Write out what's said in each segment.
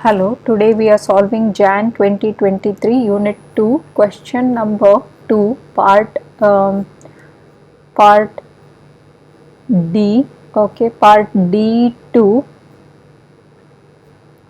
Hello, today we are solving Jan 2023 Unit 2 question number 2 part D. Okay, part D2.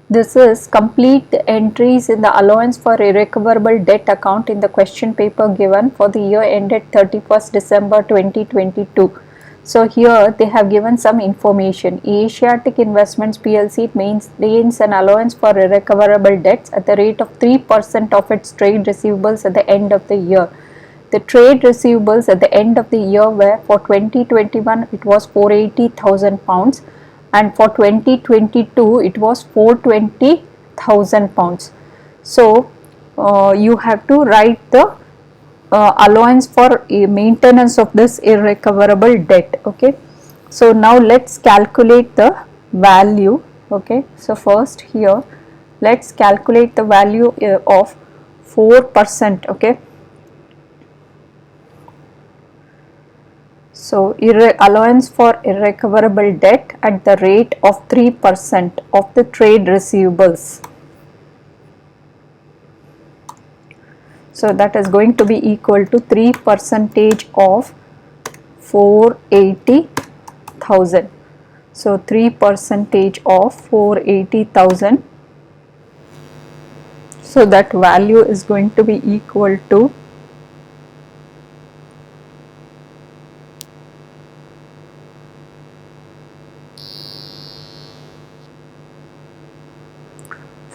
This is complete the entries in the allowance for irrecoverable debt account in the question paper given for the year ended 31st December 2022. So here they have given some information. Asiatic Investments PLC maintains an allowance for irrecoverable debts at the rate of 3% of its trade receivables at the end of the year. The trade receivables at the end of the year were, for 2021 it was £480,000 and for 2022 it was £420,000. So you have to write the allowance for maintenance of this irrecoverable debt. Okay, so now let's calculate the value. Okay, so first here let's calculate the value of 4%. Okay, so allowance for irrecoverable debt at the rate of 3% of the trade receivables. So that is going to be equal to 3% of 480,000. So 3% of 480,000. So that value is going to be equal to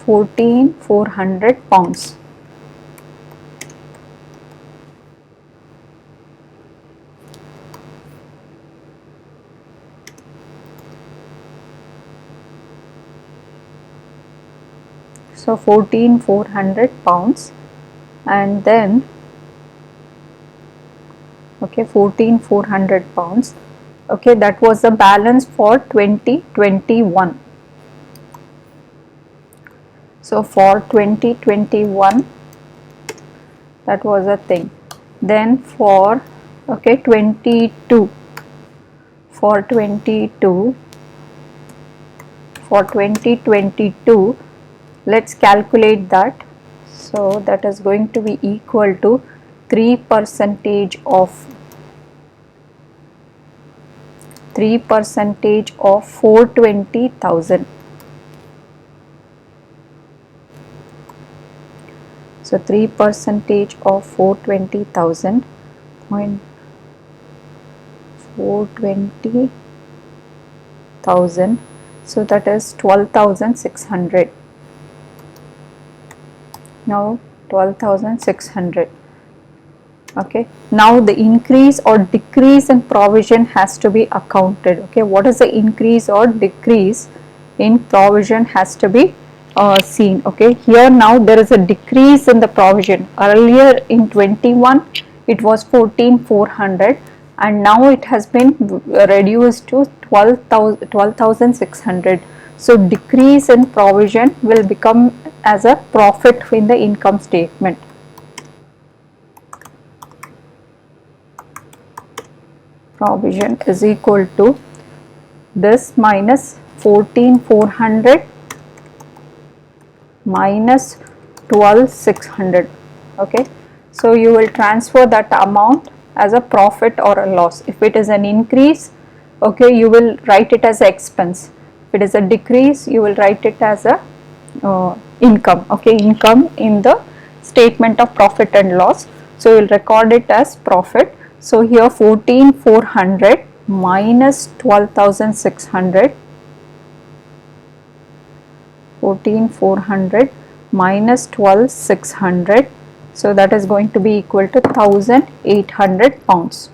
14,400 pounds. So 14,400 pounds, and then okay, 14,400 pounds. Okay, that was the balance for 2021. So for 2021 that was a thing. Then for okay 22, for 2022 let's calculate that. So that is going to be equal to 3% of 420,000. So 3% of 420,000, 420,000. So that is 12,600. Now 12,600. Okay, now the increase or decrease in provision has to be accounted. Okay, what is the increase or decrease in provision has to be seen. Okay, here now there is a decrease in the provision. Earlier in 21 it was 14,400 and now it has been reduced to 12,600. So decrease in provision will become as a profit in the income statement. Provision is equal to this minus 14,400 minus 12,600. Okay, so you will transfer that amount as a profit or a loss. If it is an increase, okay, you will write it as expense. If it is a decrease, you will write it as a income. Okay, income in the statement of profit and loss. So you will record it as profit. So here 14,400 minus 12,600, 14,400 minus 12,600. So that is going to be equal to 1,800 pounds.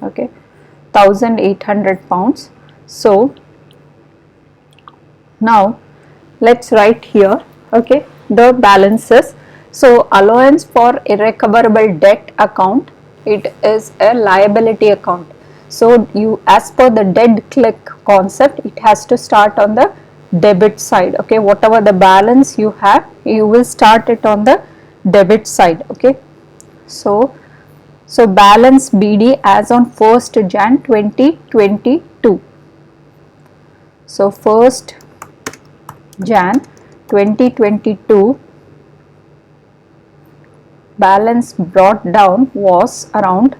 Okay, 1,800 pounds. So now let's write here, okay, the balances. So allowance for irrecoverable debt account, it is a liability account. So you, as per the dead click concept, it has to start on the debit side. Okay, whatever the balance you have, you will start it on the debit side. Okay, so So balance BD as on 1st Jan 2022. So 1st Jan 2022 balance brought down was around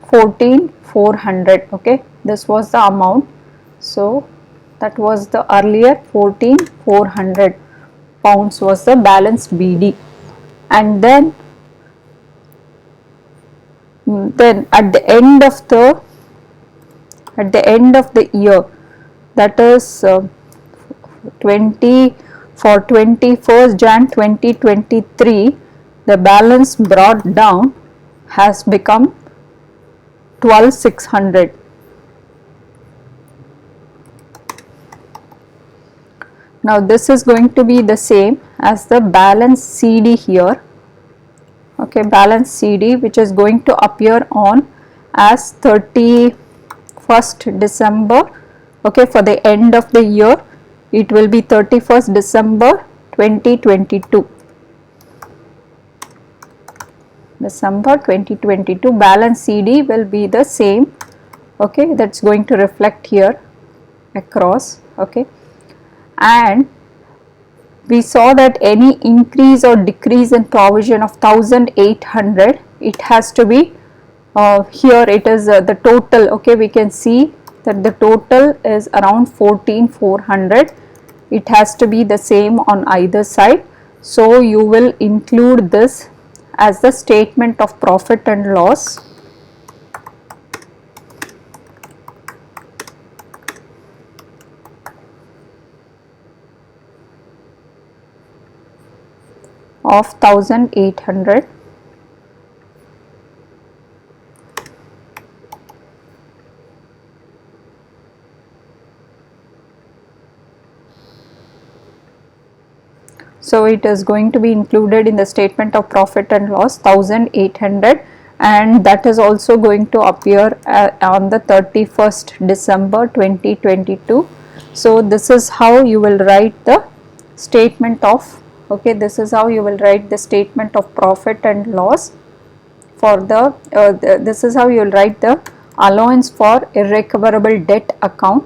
14,400. Okay, this was the amount. So that was the earlier 14,400 pounds was the balance BD, and then at the end of the year, that is 21st Jan 2023, the balance brought down has become 12,600. Now this is going to be the same as the balance CD here. Okay, balance CD, which is going to appear on as 31st December. Okay, for the end of the year, it will be 31st December 2022. December 2022 balance CD will be the same. Okay, that's going to reflect here across. Okay, and we saw that any increase or decrease in provision of 1,800, it has to be here it is the total. Okay, we can see that the total is around 14,400. It has to be the same on either side. So you will include this as the statement of profit and loss. Of 1,800. So it is going to be included in the statement of profit and loss 1,800, and that is also going to appear on the 31st December 2022. So this is how you will write the statement of, okay, this is how you will write the statement of profit and loss for this is how you will write the allowance for irrecoverable debt account